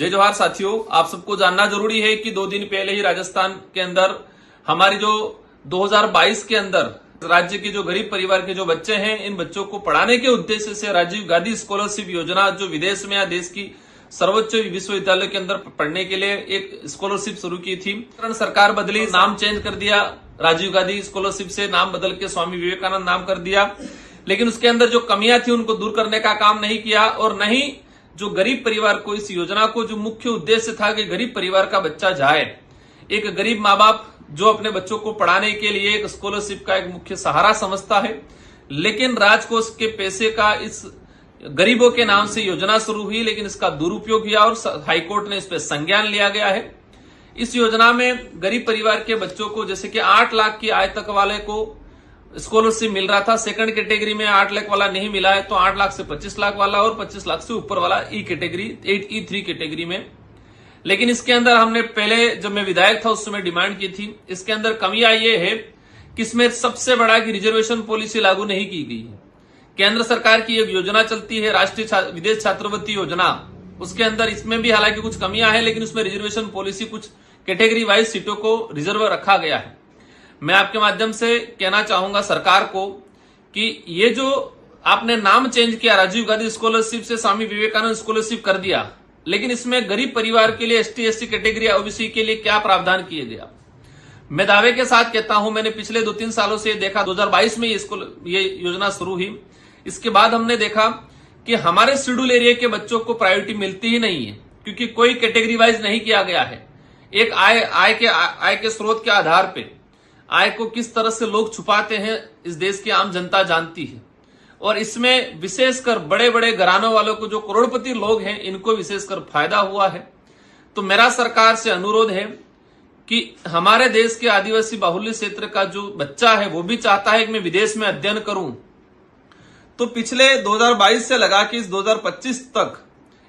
जय जोहार साथियों, आप सबको जानना जरूरी है कि 2 दिन पहले ही राजस्थान के अंदर हमारी जो 2022 के अंदर राज्य के जो गरीब परिवार के जो बच्चे हैं, इन बच्चों को पढ़ाने के उद्देश्य से राजीव गांधी स्कॉलरशिप योजना जो विदेश में या देश की सर्वोच्च विश्वविद्यालय के अंदर पढ़ने के लिए एक स्कॉलरशिप शुरू की थी। सरकार बदली, नाम चेंज कर दिया, राजीव गांधी स्कॉलरशिप से नाम बदल के स्वामी विवेकानंद नाम कर दिया। लेकिन उसके अंदर जो कमियां थी उनको दूर करने का काम नहीं किया और न ही जो गरीब परिवार को इस योजना को जो मुख्य उद्देश्य था कि गरीब परिवार का बच्चा जाए, एक गरीब माँ बाप जो अपने बच्चों को पढ़ाने के लिए एक स्कॉलरशिप का एक मुख्य सहारा समझता है, लेकिन राजकोष के पैसे का इस गरीबों के नाम से योजना शुरू हुई, लेकिन इसका दुरुपयोग किया और हाईकोर्ट ने इस पर संज्ञान लिया गया है। इस योजना में गरीब परिवार के बच्चों को जैसे कि 8 लाख की आय तक वाले को स्कॉलरशिप मिल रहा था, सेकंड कैटेगरी में 8 लाख वाला नहीं मिला है तो 8 लाख से 25 लाख वाला और 25 लाख से ऊपर वाला ई कैटेगरी 8E3 कैटेगरी में। लेकिन इसके अंदर हमने पहले जब मैं विधायक था उस समय डिमांड की थी। इसके अंदर कमियां ये है कि इसमें सबसे बड़ा कि रिजर्वेशन पॉलिसी लागू नहीं की गई है। केंद्र सरकार की एक योजना चलती है राष्ट्रीय विदेश छात्रवृत्ति योजना, उसके अंदर इसमें भी हालांकि कुछ कमियां हैं, लेकिन उसमें रिजर्वेशन पॉलिसी कुछ कैटेगरी वाइज सीटों को रिजर्व रखा गया है। मैं आपके माध्यम से कहना चाहूंगा सरकार को कि ये जो आपने नाम चेंज किया, राजीव गांधी स्कॉलरशिप से स्वामी विवेकानंद स्कॉलरशिप कर दिया, लेकिन इसमें गरीब परिवार के लिए ST/SC कैटेगरी ओबीसी के लिए क्या प्रावधान किए गया। मैं दावे के साथ कहता हूं, मैंने पिछले 2-3 सालों से देखा, 2022 में ये योजना शुरू हुई, इसके बाद हमने देखा कि हमारे शेड्यूल एरिया के बच्चों को प्रायोरिटी मिलती ही नहीं है, क्योंकि कोई कैटेगरी वाइज नहीं किया गया है। एक आय के स्रोत के आधार पे आय को किस तरह से लोग छुपाते हैं इस देश की आम जनता जानती है, और इसमें विशेषकर बड़े बड़े घरानों वालों को, जो करोड़पति लोग हैं, इनको विशेषकर फायदा हुआ है। तो मेरा सरकार से अनुरोध है कि हमारे देश के आदिवासी बाहुल्य क्षेत्र का जो बच्चा है वो भी चाहता है कि मैं विदेश में अध्ययन करूं, तो पिछले 2022 से लगा कि इस 2025 तक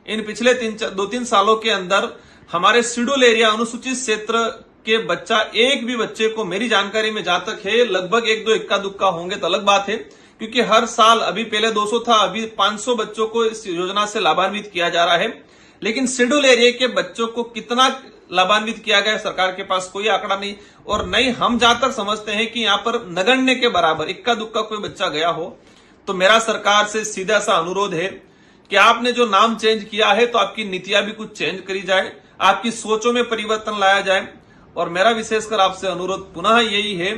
इन पिछले 2-3 सालों के अंदर हमारे शेड्यूल एरिया अनुसूचित क्षेत्र के बच्चा, एक भी बच्चे को मेरी जानकारी में जहां तक है, लगभग 1-2 इक्का दुक्का होंगे तो अलग बात है, क्योंकि हर साल अभी पहले 200 था, अभी 500 बच्चों को इस योजना से लाभान्वित किया जा रहा है। लेकिन शेड्यूल एरिया के बच्चों को कितना लाभान्वित किया गया, सरकार के पास कोई आंकड़ा नहीं, और नहीं हम जहां तक समझते हैं कि यहां पर नगण्य के बराबर इक्का दुक्का कोई बच्चा गया हो। तो मेरा सरकार से सीधा सा अनुरोध है कि आपने जो नाम चेंज किया है तो आपकी नीतियां भी कुछ चेंज करी जाए, आपकी सोचों में परिवर्तन लाया जाए। और मेरा विशेषकर आपसे अनुरोध पुनः यही है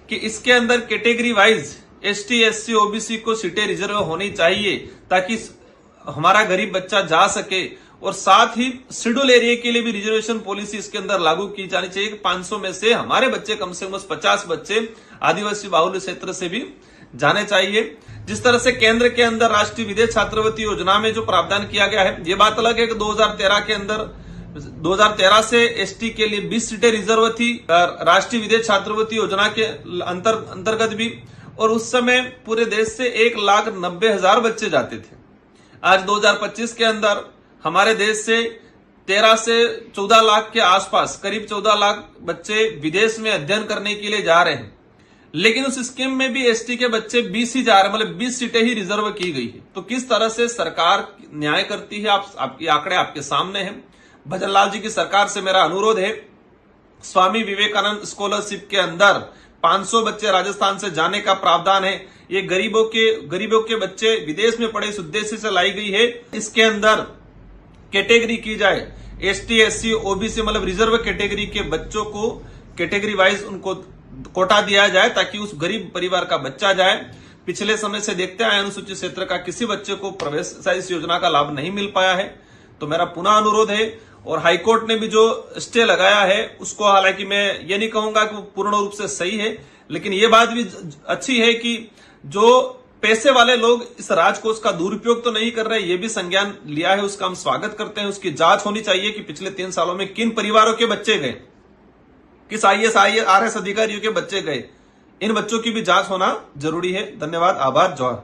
कि इसके अंदर कैटेगरी वाइज ST/SC OBC को सीटें रिजर्व होनी चाहिए, ताकि हमारा गरीब बच्चा जा सके, और साथ ही शेड्यूल एरिया के लिए भी रिजर्वेशन पॉलिसी इसके अंदर लागू की जानी चाहिए कि 500 में से हमारे बच्चे कम से कम 50 बच्चे आदिवासी बाहुल्य क्षेत्र से भी जाने चाहिए। जिस तरह से केंद्र के अंदर राष्ट्रीय विदेश छात्रवृत्ति योजना में जो प्रावधान किया गया है, ये बात अलग है कि 2013 के अंदर 2013 से ST के लिए 20 सीटें रिजर्व थी राष्ट्रीय विदेश छात्रवृत्ति योजना के अंतर्गत भी, और उस समय पूरे देश से 1,90,000 बच्चे जाते थे। आज 2025 के अंदर हमारे देश से 13 से 14 लाख के आसपास, करीब 14 लाख बच्चे विदेश में अध्ययन करने के लिए जा रहे हैं, लेकिन उस स्कीम में भी ST के बच्चे 20 ही जा रहे हैं, मतलब 20 सीटें ही रिजर्व की गई है। तो किस तरह से सरकार न्याय करती है, आपके आंकड़े आपके सामने हैं। भजन लाल जी की सरकार से मेरा अनुरोध है, स्वामी विवेकानंद स्कॉलरशिप के अंदर 500 बच्चे राजस्थान से जाने का प्रावधान है। ये गरीबों के बच्चे विदेश में पढ़े इस उद्देश्य से लाई गई है। इसके अंदर कैटेगरी की जाए, ST/SC OBC मतलब रिजर्व कैटेगरी के बच्चों को कैटेगरी वाइज उनको कोटा दिया जाए, ताकि उस गरीब परिवार का बच्चा जाए। पिछले समय से देखते आए अनुसूचित क्षेत्र का किसी बच्चे को प्रवेश इस योजना का लाभ नहीं मिल पाया है। तो मेरा पुनः अनुरोध है, और हाईकोर्ट ने भी जो स्टे लगाया है उसको, हालांकि मैं ये नहीं कहूंगा कि वो पूर्ण रूप से सही है, लेकिन ये बात भी अच्छी है कि जो पैसे वाले लोग इस राजकोष का दुरुपयोग तो नहीं कर रहे, ये भी संज्ञान लिया है, उसका हम स्वागत करते हैं। उसकी जांच होनी चाहिए कि पिछले 3 सालों में किन परिवारों के बच्चे गए, किस IAS RS अधिकारियों के बच्चे गए, इन बच्चों की भी जांच होना जरूरी है। धन्यवाद, आभार, जौहर।